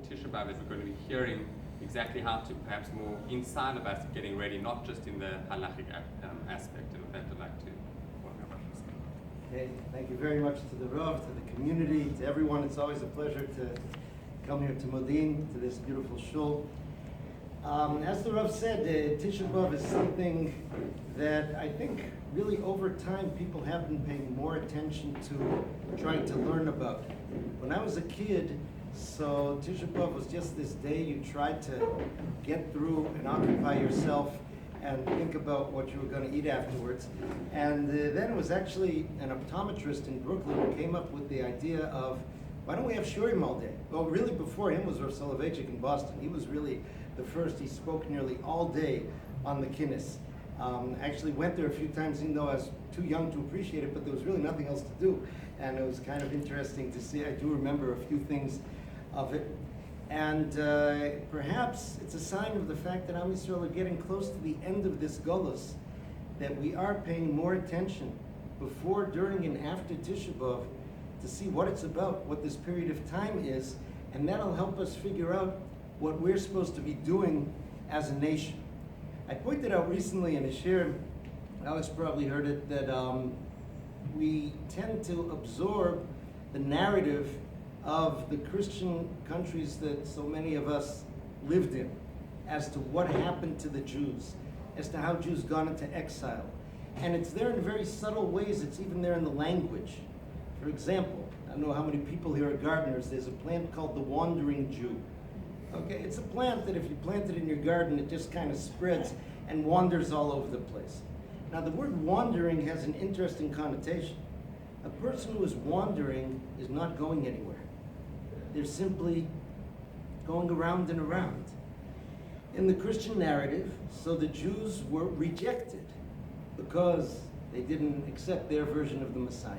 Tisha B'Av that we're going to be hearing exactly how to perhaps more inside of us getting ready, not just in the halachic aspect. And with that, I'd like to welcome Rabbi Shuster. Okay, thank you very much to the Rav, to the community, to everyone. It's always a pleasure to come here to Modin, to this beautiful shul. As the Rav said, Tisha B'Av is something that I think really over time people have been paying more attention to trying to learn about. When I was a kid, so Tisha B'Av was just this day you tried to get through and occupy yourself and think about what you were going to eat afterwards. And then it was actually an optometrist in Brooklyn who came up with the idea of, why don't we have shurim all day? Well, really before him was Rav Soloveitchik in Boston. He was really the first. He spoke nearly all day on the kinnis. Actually went there a few times, even though I was too young to appreciate it, but there was really nothing else to do. And it was kind of interesting to see. I do remember a few things of it. And perhaps it's a sign of the fact that Am Yisrael are getting close to the end of this Golus, that we are paying more attention before, during, and after Tisha B'Av to see what it's about, what this period of time is, and that'll help us figure out what we're supposed to be doing as a nation. I pointed out recently in a shir, Alex probably heard it, that we tend to absorb the narrative of the Christian countries that so many of us lived in, as to what happened to the Jews, as to how Jews gone into exile. And it's there in very subtle ways. It's even there in the language. For example, I don't know how many people here are gardeners. There's a plant called the wandering Jew. Okay, it's a plant that if you plant it in your garden, it just kind of spreads and wanders all over the place. Now, the word wandering has an interesting connotation. A person who is wandering is not going anywhere. They're simply going around and around. In the Christian narrative, so the Jews were rejected because they didn't accept their version of the Messiah.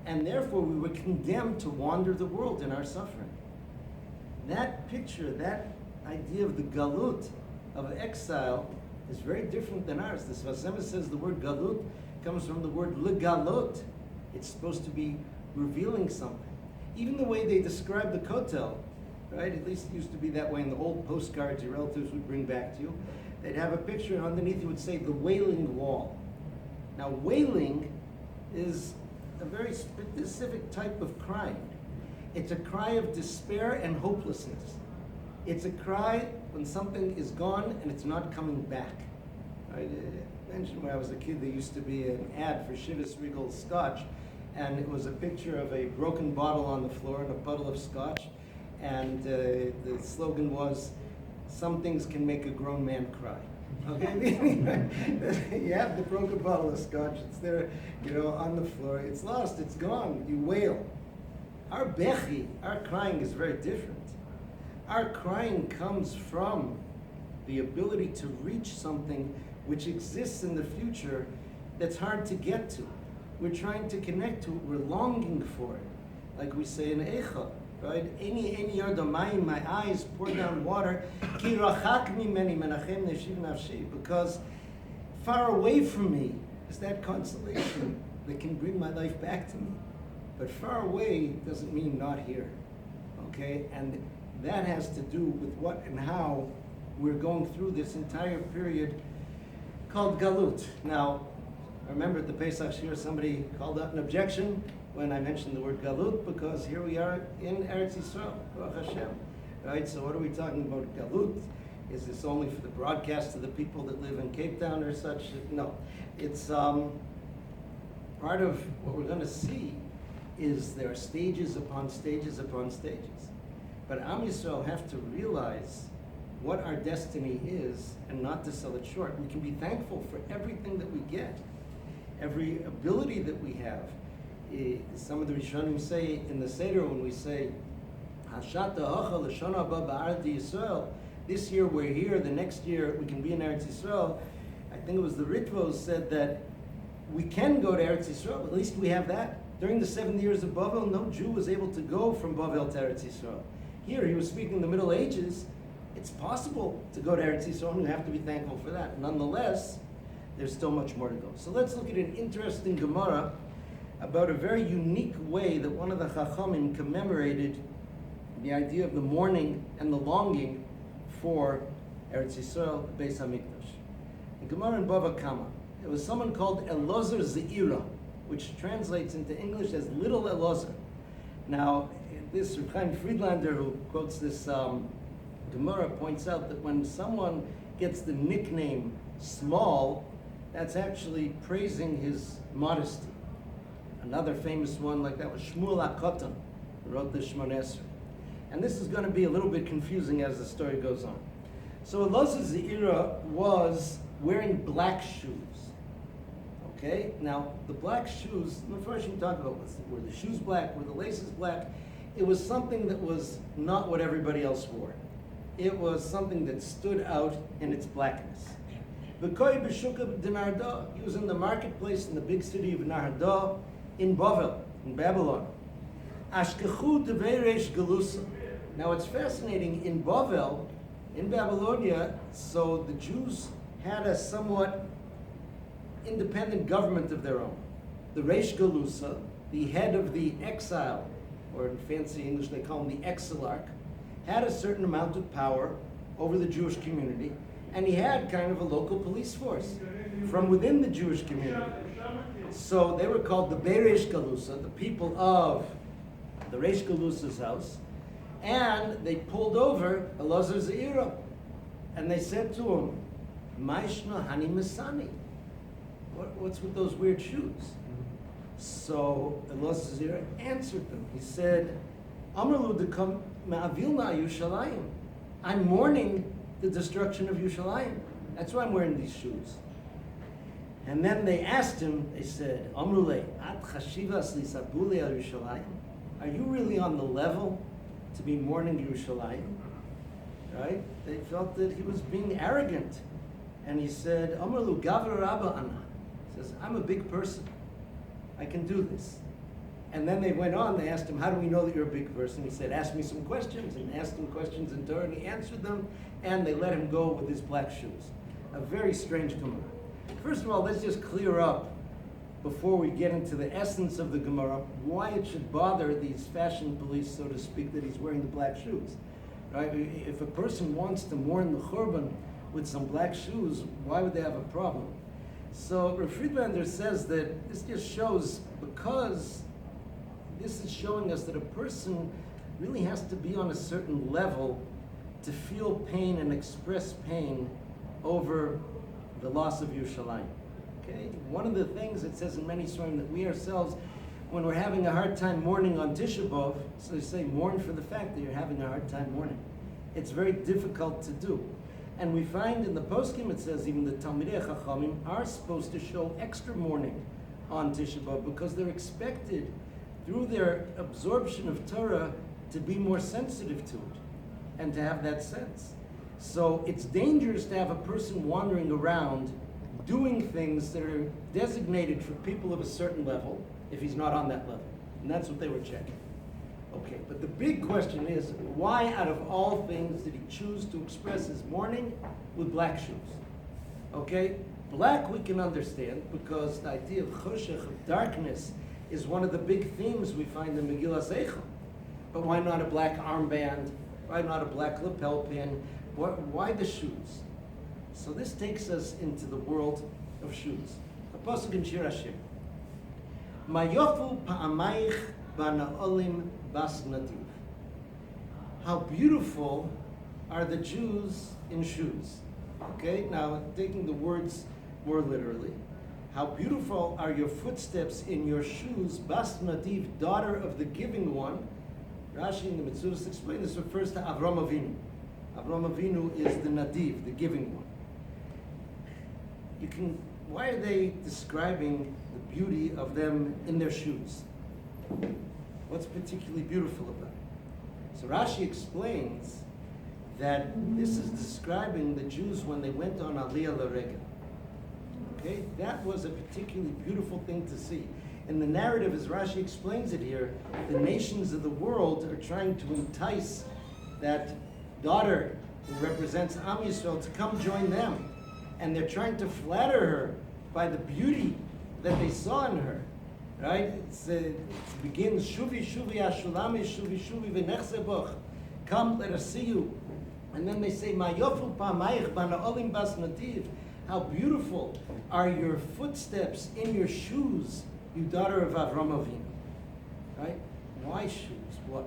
And therefore, we were condemned to wander the world in our suffering. That picture, that idea of the galut, of exile, is very different than ours. The Sfas Emes says the word galut comes from the word legalot. It's supposed to be revealing something. Even the way they describe the kotel, right? At least it used to be that way in the old postcards your relatives would bring back to you. They'd have a picture, and underneath it would say the wailing wall. Now, wailing is a very specific type of crying. It's a cry of despair and hopelessness. It's a cry when something is gone and it's not coming back. I mentioned when I was a kid, there used to be an ad for Chivas Regal Scotch, and it was a picture of a broken bottle on the floor and a puddle of scotch, and the slogan was, "Some things can make a grown man cry." Okay, you have the broken bottle of scotch, it's there, on the floor, it's lost, it's gone, you wail. Our bechi, our crying is very different. Our crying comes from the ability to reach something which exists in the future that's hard to get to. We're trying to connect to it, we're longing for it. Like we say in Eicha, right? Eni yardamayim, my eyes pour down water, ki rachak mimeni menachem neshiv nafshi, because far away from me is that consolation that can bring my life back to me. But far away doesn't mean not here, okay? And that has to do with what and how we're going through this entire period called Galut. Now, I remember at the Pesach Shir, somebody called out an objection when I mentioned the word Galut, because here we are in Eretz Yisrael, Baruch Hashem, right? So what are we talking about Galut? Is this only for the broadcast to the people that live in Cape Town or such? No, it's part of what we're going to see is there are stages upon stages upon stages. But Am Yisrael have to realize what our destiny is and not to sell it short. We can be thankful for everything that we get, every ability that we have. Some of the Rishonim say in the Seder when we say, Hashata Hacha L'Shana Haba Ba'ardi Yisrael, this year we're here, the next year we can be in Eretz Yisrael. I think it was the Ritvos said that we can go to Eretz Yisrael, at least we have that. During the 70 years of Bavel, no Jew was able to go from Bavel to Eretz Yisrael. Here, he was speaking in the Middle Ages. It's possible to go to Eretz Yisrael, and you have to be thankful for that. Nonetheless, there's still much more to go. So let's look at an interesting Gemara about a very unique way that one of the Chachamim commemorated the idea of the mourning and the longing for Eretz Yisrael, the Beis Hamikdash. The Gemara in Bava Kama, it was someone called Elazar Ze'ira, which translates into English as Little Elazar. Now, this Reb Chaim Friedlander, who quotes this Gemara, points out that when someone gets the nickname Small, that's actually praising his modesty. Another famous one like that was Shmuel HaKotan, who wrote the Shmoneh Esrei. And this is going to be a little bit confusing as the story goes on. So Elazar Ze'ira was wearing black shoes. Okay, now the black shoes, the first thing we talk about was, were the shoes black, were the laces black? It was something that was not what everybody else wore. It was something that stood out in its blackness. V'koi b'shuka d'Narda, he was in the marketplace in the big city of Narda, in Bavel, in Babylon. Ashkechu devei reish galusa. Now it's fascinating, in Bavel, in Babylonia, so the Jews had a somewhat independent government of their own. The Reish Galusa, the head of the exile, or in fancy English they call him the exilarch, had a certain amount of power over the Jewish community, and he had kind of a local police force from within the Jewish community. So they were called the Reish Galusa, the people of the Reish Galusa's house, and they pulled over Elazar Ze'ira, and they said to him, Maishna Hani Masani, what's with those weird shoes? So Elazar Ze'ira answered them. He said, Amrlu dekam ma'avilna Yushalayim. I'm mourning the destruction of Yushalayim. That's why I'm wearing these shoes. And then they asked him, they said, Amrule, at chashivas lisabule al Yushalayim. Are you really on the level to be mourning Yerushalayim? Right? They felt that he was being arrogant. And he said, Amrlu Gavra Rabba Ana. He says, I'm a big person. I can do this. And then they went on, they asked him, how do we know that you're a big person? He said, ask me some questions, and asked him questions in Torah, and he answered them, and they let him go with his black shoes. A very strange Gemara. First of all, let's just clear up, before we get into the essence of the Gemara, why it should bother these fashion police, so to speak, that he's wearing the black shoes. Right? If a person wants to mourn the Churban with some black shoes, why would they have a problem? So Reb Friedlander says that this just shows, because this is showing us that a person really has to be on a certain level to feel pain and express pain over the loss of Yerushalayim. Okay? One of the things it says in many Surahim that we ourselves, when we're having a hard time mourning on Tisha B'Av, so they say mourn for the fact that you're having a hard time mourning. It's very difficult to do. And we find in the poskim it says even the Talmidei Chachamim are supposed to show extra mourning on Tisha B'Av because they're expected, through their absorption of Torah, to be more sensitive to it and to have that sense. So it's dangerous to have a person wandering around doing things that are designated for people of a certain level if he's not on that level. And that's what they were checking. Okay, but the big question is, why out of all things did he choose to express his mourning with black shoes? Okay, black we can understand because the idea of choshech, of darkness, is one of the big themes we find in Megillas Eicha. But why not a black armband? Why not a black lapel pin? Why the shoes? So this takes us into the world of shoes. A pasuk in Shir Hashem. Mayofu pa'amayich ba'na'olim bas nativ. How beautiful are the Jews in shoes. Okay, now taking the words more literally. How beautiful are your footsteps in your shoes, bas nativ, daughter of the giving one. Rashi in the Metzudas explain this refers to Avram Avinu. Avram Avinu is the Nadiv, the giving one. Why are they describing the beauty of them in their shoes? What's particularly beautiful about it? So Rashi explains that this is describing the Jews when they went on Aliyah L'Regel. Okay, that was a particularly beautiful thing to see. In the narrative, as Rashi explains it here, the nations of the world are trying to entice that daughter who represents Am Yisrael to come join them. And they're trying to flatter her by the beauty that they saw in her. Right? It begins, Shuvi, Shuvi, Ashulami, Shuvi, Shuvi, V'nechse boch. Come, let us see you. And then they say, Ma yofu pamayich bana olim bas nativ. How beautiful are your footsteps in your shoes, you daughter of Avram Avinu. Right? Why shoes? What?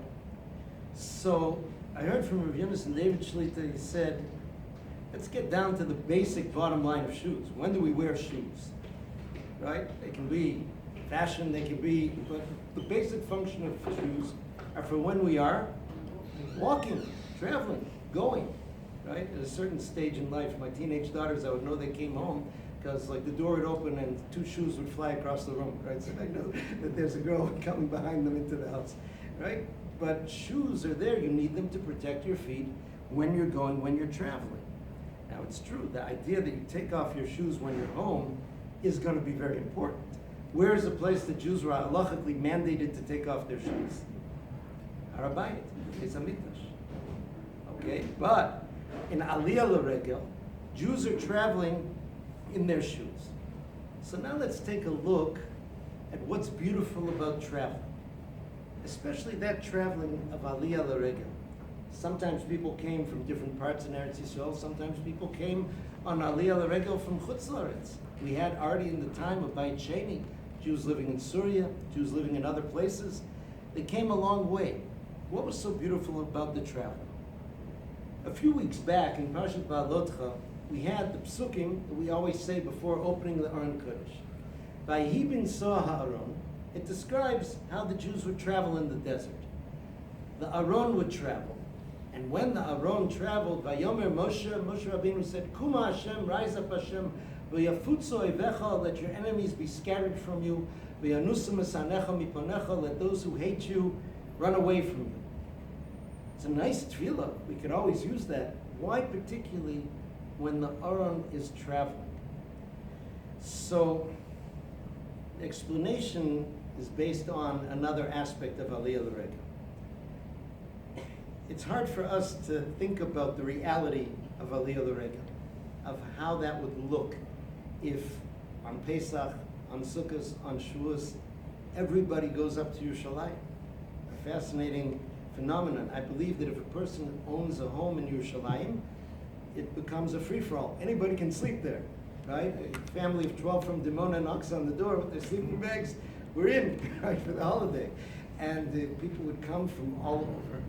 So I heard from Rav Yunus and David Shlita, he said, let's get down to the basic bottom line of shoes. When do we wear shoes? Right? They can be fashion, they can be, but the basic function of shoes are for when we are walking, traveling, going, right? At a certain stage in life, my teenage daughters, I would know they came home because like the door would open and 2 shoes would fly across the room, right? So I know that there's a girl coming behind them into the house, right? But shoes are there. You need them to protect your feet when you're going, when you're traveling. Now it's true, the idea that you take off your shoes when you're home is going to be very important. Where is the place that Jews were halachically mandated to take off their shoes? Rabbi, Beis Hamikdash. Okay, but in Aliyah L'Regel, Jews are traveling in their shoes. So now let's take a look at what's beautiful about traveling, especially that traveling of Aliyah L'Regel. Sometimes people came from different parts in Eretz Yisrael. Sometimes people came on Aliyah L'Regel from Chutz La'aretz. We had already in the time of Beit Sheni, Jews living in Syria, Jews living in other places. They came a long way. What was so beautiful about the travel? A few weeks back in Parshat Ba'alotcha, we had the psukim that we always say before opening the Aron Kodesh. Vayehi b'nso ha'aron, it describes how the Jews would travel in the desert. The Aron would travel. And when the Aron traveled, Vayomer Moshe Rabbeinu said, Kuma Hashem, rise up Hashem, v'yafutzo oivecha, let your enemies be scattered from you, v'yanusu mesanecha miponecha, let those who hate you run away from you. It's a nice tefillah. We could always use that. Why particularly when the Aron is traveling? So the explanation is based on another aspect of Aliyah L'Regel. It's hard for us to think about the reality of Aliyah L'Regel, of how that would look if on Pesach, on Sukkot, on Shavuos, everybody goes up to Yerushalayim. A fascinating phenomenon. I believe that if a person owns a home in Yerushalayim, it becomes a free-for-all. Anybody can sleep there, right? A family of 12 from Dimona knocks on the door with their sleeping bags. We're in, right, for the holiday. And people would come from all over.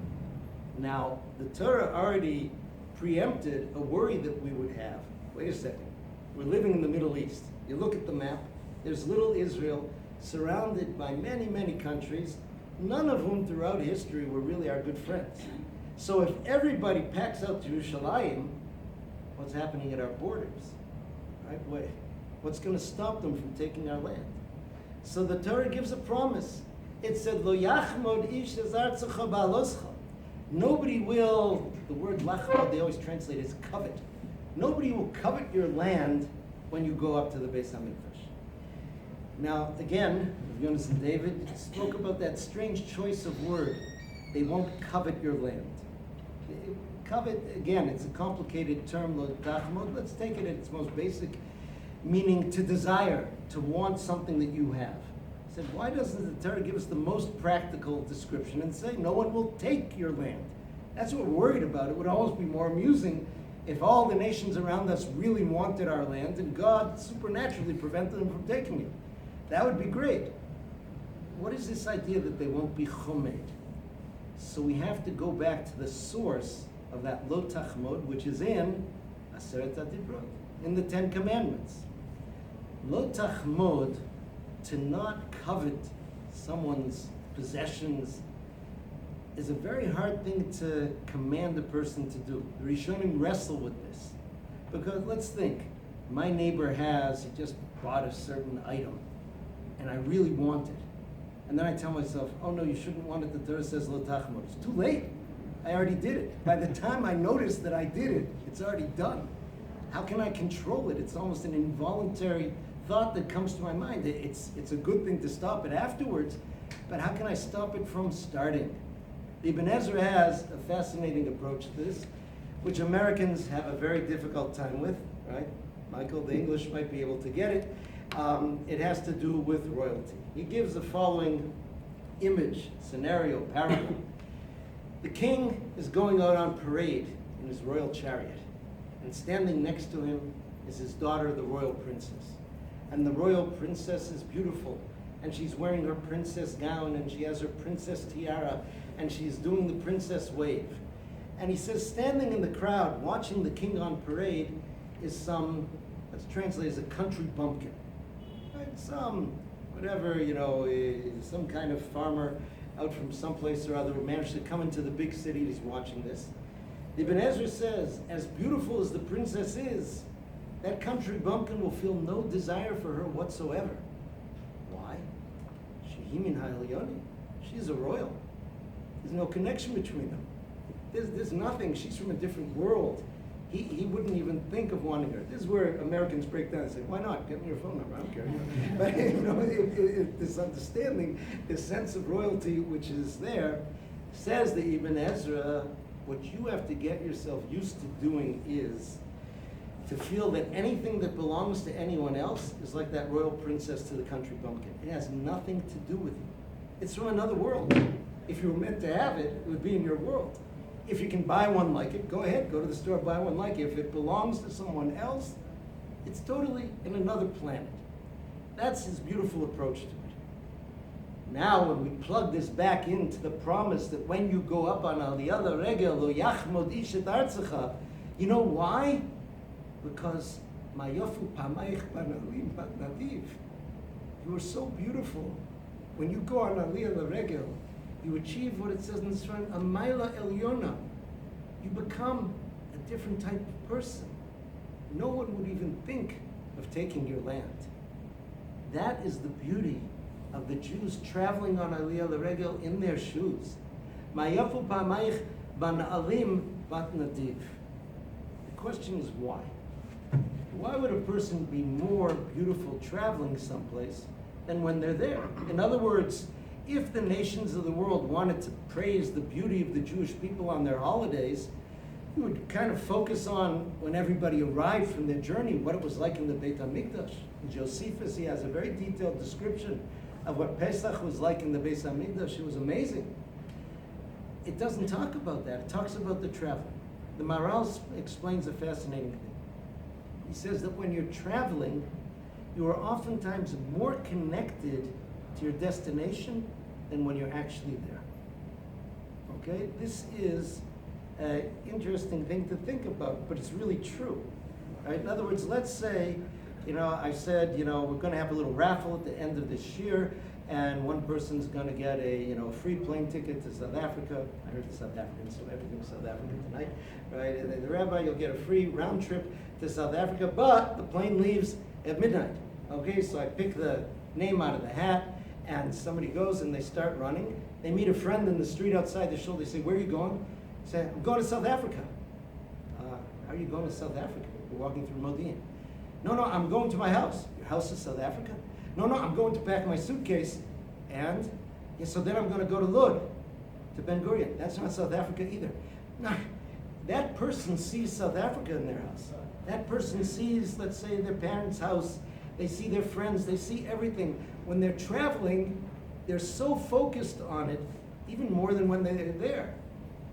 Now, the Torah already preempted a worry that we would have. Wait a second. We're living in the Middle East. You look at the map, there's little Israel surrounded by many, many countries, none of whom throughout history were really our good friends. So if everybody packs out to Yerushalayim, what's happening at our borders? Right? What's going to stop them from taking our land? So the Torah gives a promise. It said, Lo yachmod ish ezartzecha ba'aloscha. Nobody will, the word lachmod, they always translate as covet. Nobody will covet your land when you go up to the Beis Hamikdash. Now, again, Jonas and David spoke about that strange choice of word. They won't covet your land. Covet, again, it's a complicated term, lo tachmod. Let's take it at its most basic meaning, to desire, to want something that you have. I said, why doesn't the Torah give us the most practical description and say, no one will take your land? That's what we're worried about. It would almost be more amusing if all the nations around us really wanted our land and God supernaturally prevented them from taking it. That would be great. What is this idea that they won't be chomed? So we have to go back to the source of that lo tachmod, which is in Aseret HaDibrot, in the 10 Commandments. Lo tachmod, to not covet someone's possessions, is a very hard thing to command a person to do. The Rishonim wrestle with this. Because let's think, my neighbor he just bought a certain item, and I really want it. And then I tell myself, oh no, you shouldn't want it. The Torah says lo tachmod. It's too late. I already did it. By the time I notice that I did it, it's already done. How can I control it? It's almost an involuntary thought that comes to my mind. It's a good thing to stop it afterwards, but how can I stop it from starting? The Ibn Ezra has a fascinating approach to this, which Americans have a very difficult time with, right? Michael, the English might be able to get it. It has to do with royalty. He gives the following image, scenario, parable. The king is going out on parade in his royal chariot, and standing next to him is his daughter, the royal princess. And the royal princess is beautiful, and she's wearing her princess gown, and she has her princess tiara, and she's doing the princess wave. And he says, standing in the crowd, watching the king on parade, is some, let's translate as a country bumpkin. Right? Some, whatever, some kind of farmer out from someplace or other who managed to come into the big city. He's watching this. The Ibn Ezra says, as beautiful as the princess is, that country bumpkin will feel no desire for her whatsoever. Why? Shehimin ha'elyoni. She's a royal. There's no connection between them. There's nothing. She's from a different world. He wouldn't even think of wanting her. This is where Americans break down and say, why not? Get me your phone number, I don't care. But if this understanding, this sense of royalty which is there, says the Ibn Ezra, what you have to get yourself used to doing is to feel that anything that belongs to anyone else is like that royal princess to the country bumpkin. It has nothing to do with you. It's from another world. If you were meant to have it, it would be in your world. If you can buy one like it, go ahead, go to the store, buy one like it. If it belongs to someone else, it's totally in another planet. That's his beautiful approach to it. Now, when we plug this back into the promise that when you go up on Aliyah Regel, lo yachmod ish et artzecha, you know why? Because mayofu pamayich banalim bat nadiv. You are so beautiful. When you go on Aliyah Regel, you achieve what it says in this one, a maila elyona. You become a different type of person. No one would even think of taking your land. That is the beauty of the Jews traveling on Aliyah L'Regel in their shoes. Mayafu ba'mayich bana'alim bat nadiv. The question is why? Why would a person be more beautiful traveling someplace than when they're there? In other words, if the nations of the world wanted to praise the beauty of the Jewish people on their holidays, you would kind of focus on when everybody arrived from their journey, what it was like in the Beit HaMikdash. In Josephus, he has a very detailed description of what Pesach was like in the Beit HaMikdash. It was amazing. It doesn't talk about that. It talks about the traveling. The Maharal explains a fascinating thing. He says that when you're traveling, you are oftentimes more connected to your destination than when you're actually there. Okay? This is an interesting thing to think about, but it's really true. Right? In other words, let's say, I said, we're going to have a little raffle at the end of this year, and one person's going to get a, free plane ticket to South Africa. I heard the South Africans, so everything's South African tonight, right? And the rabbi, you'll get a free round trip to South Africa, but the plane leaves at midnight. Okay, so I pick the name out of the hat, and somebody goes and they start running. They meet a friend in the street outside the shul. They say, where are you going? They say, I'm going to South Africa. How are you going to South Africa? You're walking through Modi'in. No, I'm going to my house. Your house is South Africa? No, I'm going to pack my suitcase. And so then I'm going to go to Lod, to Ben Gurion. That's not South Africa either. No, that person sees South Africa in their house. That person sees, let's say, their parents' house. They see their friends. They see everything. When they're traveling, they're so focused on it, even more than when they're there.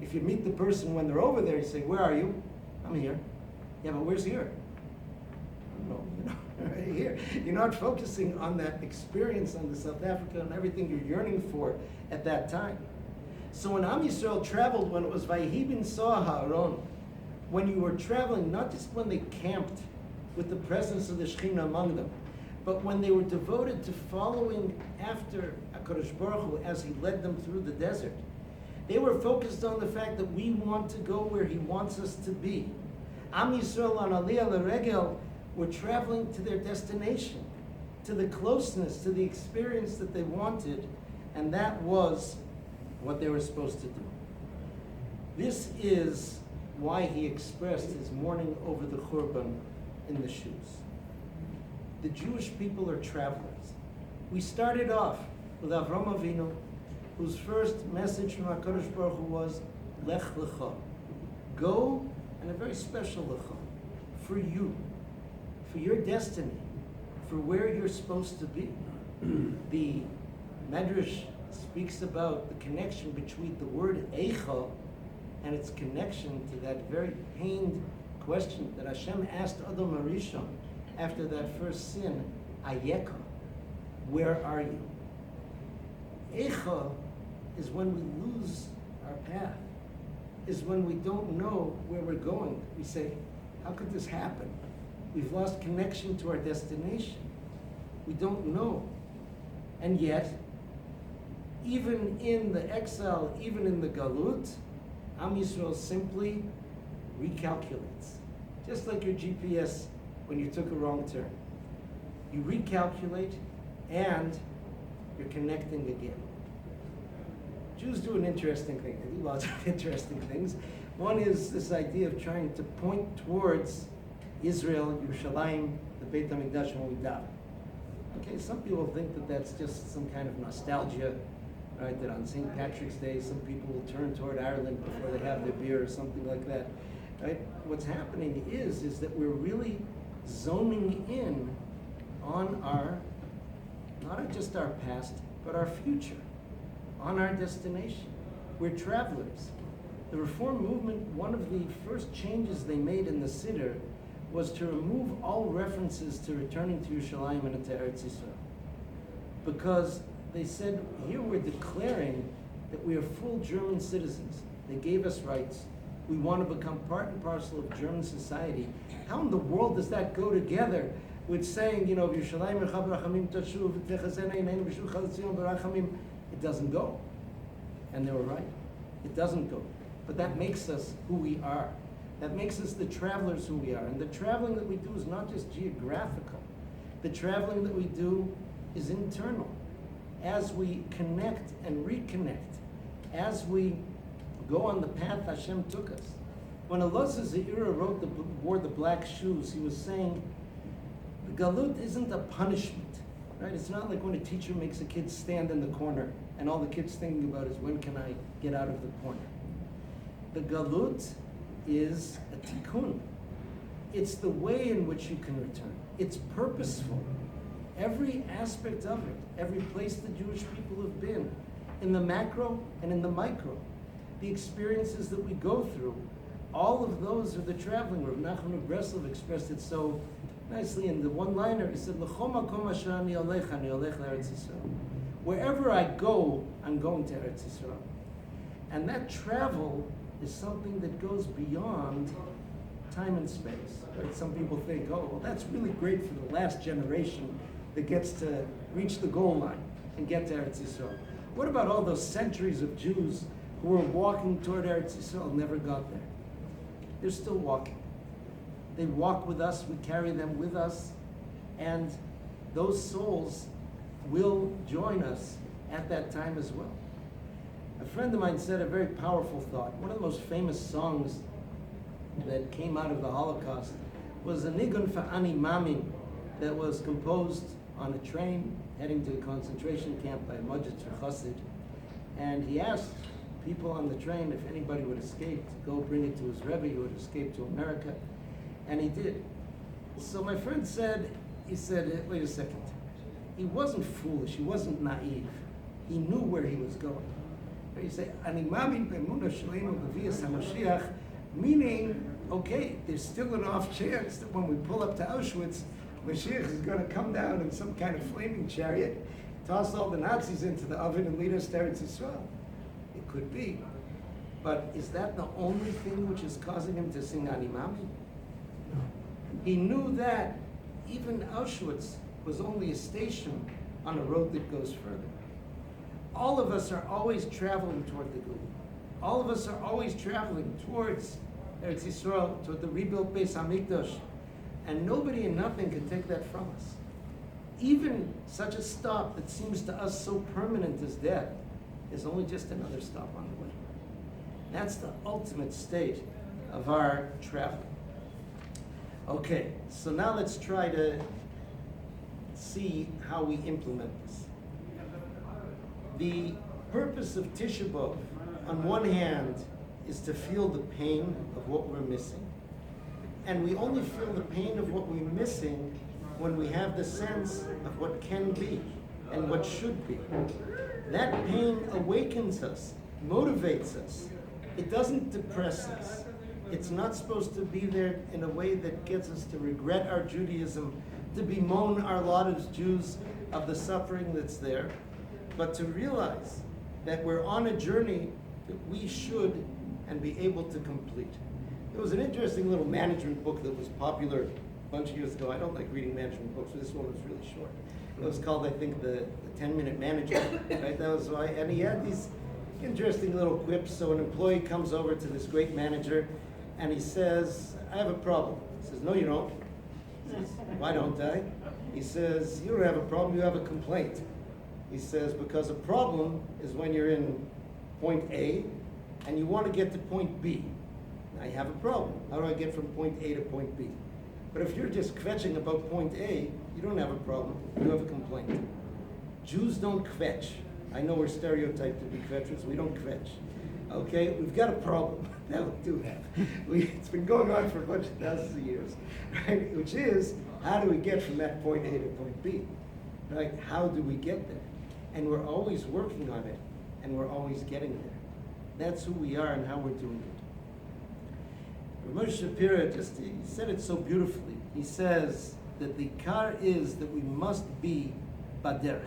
If you meet the person when they're over there, you say, where are you? I'm here. Yeah, but where's here? I don't know, right here. You're not focusing on that experience on the South Africa and everything you're yearning for at that time. So when Am Yisrael traveled, when it was Vayihi bin Soah Ha'aron, when you were traveling, not just when they camped with the presence of the Shekhinah among them, but when they were devoted to following after HaKadosh Baruch Hu as He led them through the desert, they were focused on the fact that we want to go where He wants us to be. Am Yisrael on Aliyah L'Regel were traveling to their destination, to the closeness, to the experience that they wanted, and that was what they were supposed to do. This is why He expressed His mourning over the Churban in the shoes. The Jewish people are travelers. We started off with Avram Avinu, whose first message from HaKadosh Baruch Hu was, Lech Lecha. Go, and a very special Lecha, for you, for your destiny, for where you're supposed to be. The Medrash speaks about the connection between the word Eicha and its connection to that very pained question that Hashem asked Adam Arishon after that first sin, Ayeka, where are you? Eicha is when we lose our path, is when we don't know where we're going. We say, how could this happen? We've lost connection to our destination. We don't know. And yet, even in the exile, even in the galut, Am Yisrael simply recalculates. Just like your GPS when you took a wrong turn. You recalculate and you're connecting again. Jews do an interesting thing. They do lots of interesting things. One is this idea of trying to point towards Israel, Yerushalayim, the Beit HaMikdash when we daven. Okay, some people think that that's just some kind of nostalgia, right? That on St. Patrick's Day, some people will turn toward Ireland before they have their beer or something like that, right? What's happening is that we're really zoning in on our, not just our past, but our future, on our destination. We're travelers. The Reform movement, one of the first changes they made in the Siddur was to remove all references to returning to Yerushalayim and to Eretz Yisrael. Because they said, here we're declaring that we are full German citizens. They gave us rights. We want to become part and parcel of German society. How in the world does that go together with saying, Yerushalayim Rechav Rachamim Tashuv Techazena Inein V'Shu Chal Tzion B'Rachamim? It doesn't go. And they were right. It doesn't go. But that makes us who we are. That makes us the travelers who we are. And the traveling that we do is not just geographical. The traveling that we do is internal. As we connect and reconnect, as we go on the path Hashem took us. When Elazar Ze'ira wore the black shoes, he was saying, the galut isn't a punishment, right? It's not like when a teacher makes a kid stand in the corner and all the kid's thinking about is, when can I get out of the corner? The galut is a tikkun. It's the way in which you can return. It's purposeful. Every aspect of it, every place the Jewish people have been, in the macro and in the micro, the experiences that we go through, all of those are the traveling. Rav Nachman of Breslov expressed it so nicely in the one-liner. He said, "L'chol makom asher ani olech l'Eretz Yisrael." Wherever I go, I'm going to Eretz Yisrael. And that travel is something that goes beyond time and space. Right? Some people think, oh, well, that's really great for the last generation that gets to reach the goal line and get to Eretz Yisrael. What about all those centuries of Jews who were walking toward Eretz Yisrael and never got there? They're still walking. They walk with us, we carry them with us, and those souls will join us at that time as well. A friend of mine said a very powerful thought. One of the most famous songs that came out of the Holocaust was a nigun for Ani Mamin that was composed on a train heading to a concentration camp by a Mujahid Chassid. And he asked people on the train if anybody would escape to go bring it to his Rabbi who had escaped to America. And he did. So my friend said, wait a second. He wasn't foolish, he wasn't naive. He knew where he was going. He said, Ani Mamin be'emunah shleima b'vias HaMashiach, meaning, okay, there's still an off chance that when we pull up to Auschwitz, Mashiach is going to come down in some kind of flaming chariot, toss all the Nazis into the oven and lead us to Eretz Yisrael. It could be. But is that the only thing which is causing him to sing Ani Mamin? No. He knew that even Auschwitz was only a station on a road that goes further. All of us are always traveling toward the Gula. All of us are always traveling towards Eretz Yisrael, toward the rebuilt Beis HaMikdash. And nobody and nothing can take that from us. Even such a stop that seems to us so permanent as death is only just another stop on the way. That's the ultimate state of our travel. Okay, so now let's try to see how we implement this. The purpose of Tisha B'Av, on one hand, is to feel the pain of what we're missing. And we only feel the pain of what we're missing when we have the sense of what can be and what should be. That pain awakens us, motivates us. It doesn't depress us. It's not supposed to be there in a way that gets us to regret our Judaism, to bemoan our lot as Jews of the suffering that's there, but to realize that we're on a journey that we should and be able to complete. There was an interesting little management book that was popular a bunch of years ago. I don't like reading management books, but this one was really short. It was called, I think, the 10-Minute Manager, right? That was why, and he had these interesting little quips. So an employee comes over to this great manager, and he says, I have a problem. He says, no, you don't. He says, why don't I? He says, you don't have a problem, you have a complaint. He says, because a problem is when you're in point A, and you want to get to point B. Now you have a problem. How do I get from point A to point B? But if you're just kvetching about point A, you don't have a problem, you have a complaint. Jews don't kvetch. I know we're stereotyped to be kvetchers, we don't kvetch. Okay, we've got a problem. That we do have. It's been going on for a bunch of thousands of years, right? Which is, how do we get from that point A to point B? Right? How do we get there? And we're always working on it, and we're always getting there. That's who we are and how we're doing it. Rav Moshe Shapira he said it so beautifully. He says that the car is that we must be baderech.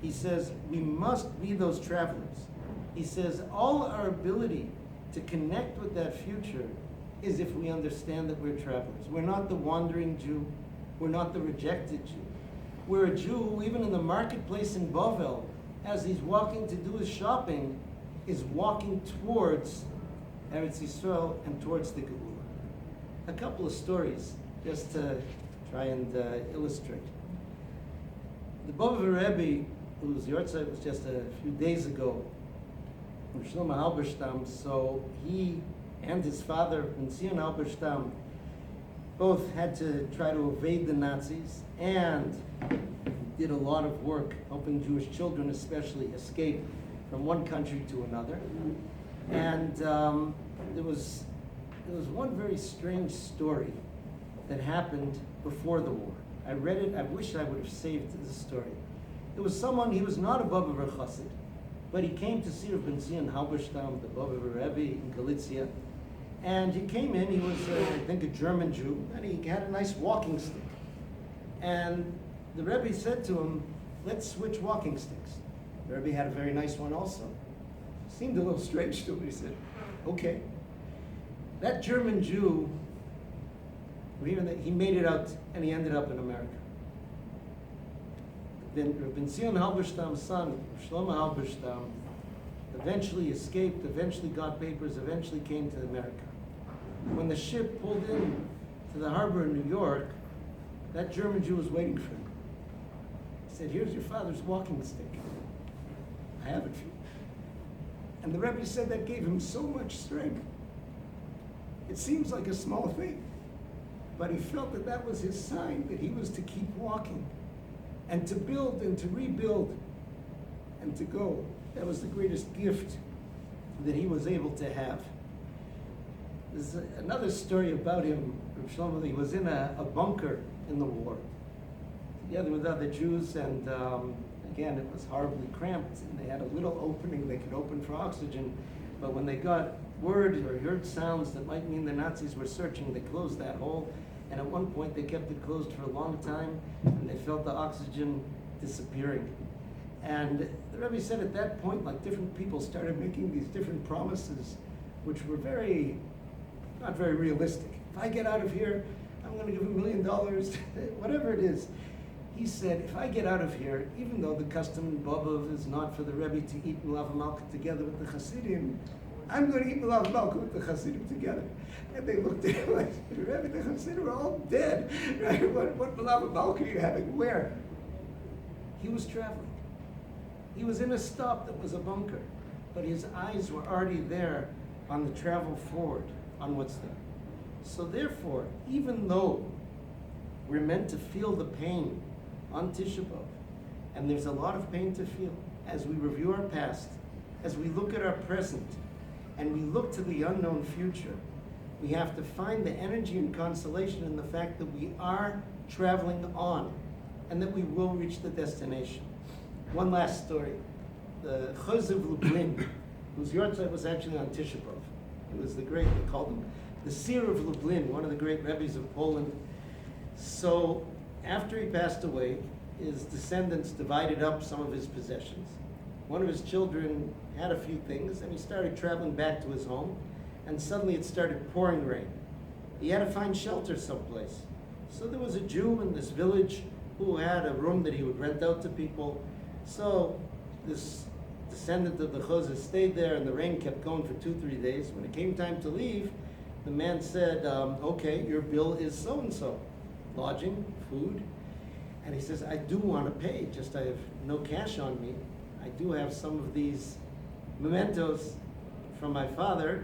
He says we must be those travelers. He says all our ability to connect with that future is if we understand that we're travelers. We're not the wandering Jew. We're not the rejected Jew. We're a Jew who, even in the marketplace in Bavel, as he's walking to do his shopping, is walking towards Eretz Yisrael and towards the Geula. A couple of stories, just to try and illustrate. The Bover Rabbi, whose yahrzeit was just a few days ago, from Shlomo Halberstam, so he and his father, Zion Halberstam, both had to try to evade the Nazis and did a lot of work helping Jewish children especially escape from one country to another. And there was one very strange story that happened before the war. I read it, I wish I would have saved this story. There was someone, he was not a Bover Chassid, but he came to see Rav Ben Zion Halberstam, the Bover Rebbe in Galicia, and he came in, he was, I think, a German Jew, and he had a nice walking stick. And the Rebbe said to him, let's switch walking sticks. The Rebbe had a very nice one also. Seemed a little strange to him, he said, okay. That German Jew, he made it out, and he ended up in America. Then Rabbi Zion Halberstam's son, Shlomo Halberstam, eventually escaped, eventually got papers, eventually came to America. When the ship pulled in to the harbor in New York, that German Jew was waiting for him. He said, here's your father's walking stick. I have it for you. And the Rebbe said that gave him so much strength. It seems like a small thing, but he felt that that was his sign that he was to keep walking and to build and to rebuild and to go. That was the greatest gift that he was able to have. There's another story about him, Rav Shlomo. He was in a bunker in the war, together with other Jews, and again, it was horribly cramped, and they had a little opening they could open for oxygen, but when they got word or heard sounds that might mean the Nazis were searching, they closed that hole, and at one point they kept it closed for a long time, and they felt the oxygen disappearing. And the Rebbe said at that point, like, different people started making these different promises, which were not very realistic. If I get out of here, I'm going to give $1 million, whatever it is. He said, if I get out of here, even though the custom in Bobov is not for the Rebbe to eat Melav Malka together with the Hasidim, I'm going to eat Melav Malka with the Hasidim together. And they looked at him like, Rebbe, the Hasidim are all dead. Right? What Melav Malka are you having? Where? He was traveling. He was in a stop that was a bunker, but his eyes were already there on the travel forward, on what's there. So therefore, even though we're meant to feel the pain on Tisha B'Av, and there's a lot of pain to feel as we review our past, as we look at our present, and we look to the unknown future, we have to find the energy and consolation in the fact that we are traveling on, and that we will reach the destination. One last story. the Chuz of Lublin, whose yahrzeit was actually on Tisha B'Av. He was the great, they called him the seer of Lublin, one of the great Rebbes of Poland. So after he passed away, his descendants divided up some of his possessions. One of his children had a few things, and he started traveling back to his home, and suddenly it started pouring rain. He had to find shelter someplace. So there was a Jew in this village who had a room that he would rent out to people. So this descendant of the Chozeh stayed there, and the rain kept going for 2-3 days. When it came time to leave, the man said, okay, your bill is so-and-so, lodging, food. And he says, I do want to pay, just I have no cash on me. I do have some of these mementos from my father.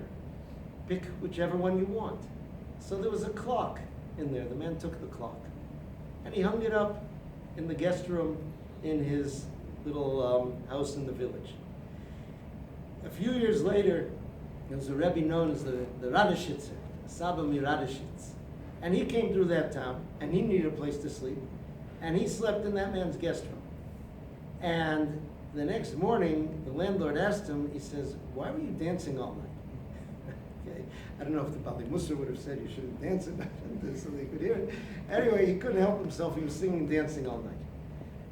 Pick whichever one you want. So there was a clock in there. The man took the clock, and he hung it up in the guest room in his little house in the village. A few years later, there was a Rebbe known as the Radishitzer, Saba Miradishitz. And he came through that town, and he needed a place to sleep, and he slept in that man's guest room. And the next morning, the landlord asked him, he says, why were you dancing all night? Okay. I don't know if the Bali Musar would have said you shouldn't dance at night so they could hear it. Anyway, he couldn't help himself. He was singing and dancing all night.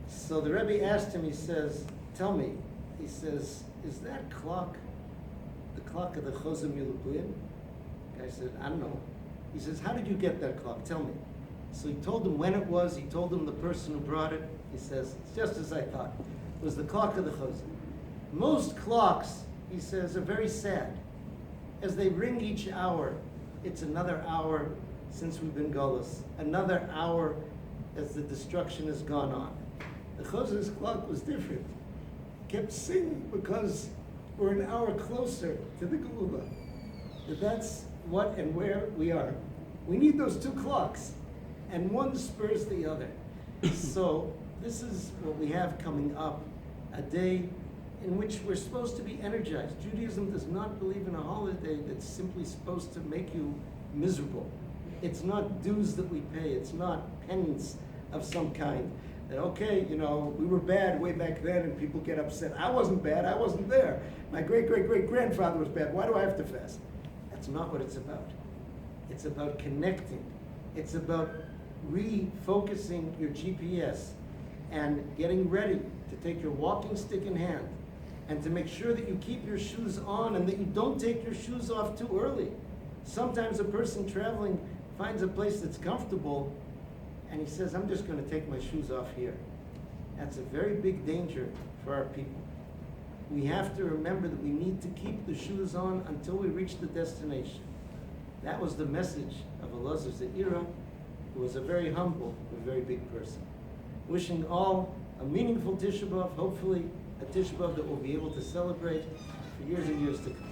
So the Rebbe asked him, he says, tell me, he says, is that clock the clock of the Chozeh Lublin? The guy said, I don't know. He says, how did you get that clock? Tell me. So he told him when it was. He told him the person who brought it. He says, it's just as I thought. It was the clock of the Chozeh. Most clocks, he says, are very sad. As they ring each hour, it's another hour since we've been Golos, another hour as the destruction has gone on. The Chozeh's clock was different. He kept singing because we're an hour closer to the Geula. That's what and where we are. We need those two clocks, and one spurs the other. So this is what we have coming up, a day in which we're supposed to be energized. Judaism does not believe in a holiday that's simply supposed to make you miserable. It's not dues that we pay. It's not penance of some kind. That, okay, you know, we were bad way back then and people get upset. I wasn't bad, I wasn't there. My great-great-great-grandfather was bad. Why do I have to fast? That's not what it's about. It's about connecting. It's about refocusing your GPS and getting ready to take your walking stick in hand and to make sure that you keep your shoes on and that you don't take your shoes off too early. Sometimes a person traveling finds a place that's comfortable and he says, I'm just going to take my shoes off here. That's a very big danger for our people. We have to remember that we need to keep the shoes on until we reach the destination. That was the message of Elazar Ze'ira, who was a very humble, a very big person. Wishing all a meaningful Tisha B'Av, hopefully a Tisha B'Av that we'll be able to celebrate for years and years to come.